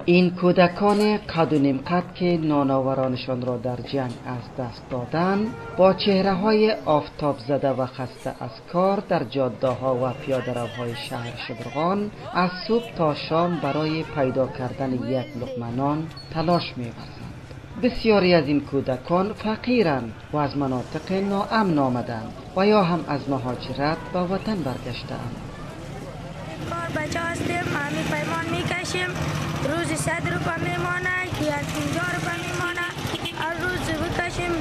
این کودکان قد و نیم قد که ناناورانشان را در جنگ از دست دادند، با چهره های آفتاب زده و خسته از کار در جاده ها و پیاده روهای شهر شبرغان از صبح تا شام برای پیدا کردن یک لقمه نان تلاش می‌ورزند. بسیاری از این کودکان فقیرند و از مناطق ناامن آمدند و یا هم از مهاجرت به وطن برگشته‌اند. بچه هستیم، همی پیمان میکشیم، روزی 100 روپا میمانه یا 50 روپا میمانه، هر روز بکشیم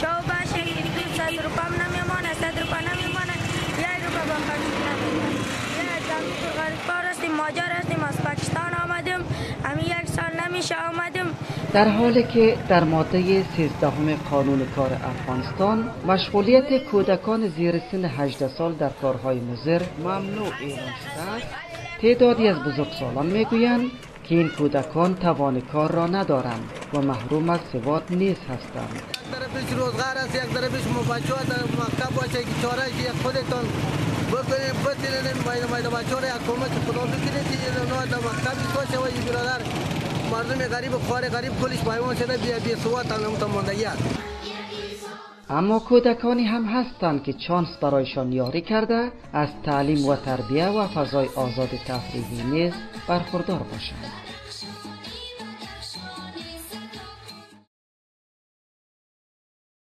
شو باشیم، 100 روپا نمیمانه، 100 روپا نمیمانه، 1 روپا بمکشیم نمیمانه. یه غریب کار هستیم، ماجر هستیم، از پاکستان آمدیم، همی 1 سال نمیشه آمدیم. در حالی که در ماده 13 قانون کار افغانستان مشغولیت کودکان زیر سن 18 سال در کارهای مضر ممنوع اعلام شده است، تعدادی از بزرگسالان میگویند که این کودکان توان کار را ندارند و محروم از سواد نیز هستند. طرفش روزگار است، یک طرفش بچه‌ها در مکتب باشه که چاره یک خودتان بکنید بسیرین مایده بچه‌ها را یک کمک خدا بکنید که نه در مکتبی باشه و این برادر مردم غریب خوار غریب کلش پایمان شده بی سواد هم ماندگی است. اما کودکانی هم هستند که چانس برایشان یاری کرده از تعلیم و تربیه و فضای آزاد تفریحی نیز برخوردار باشند.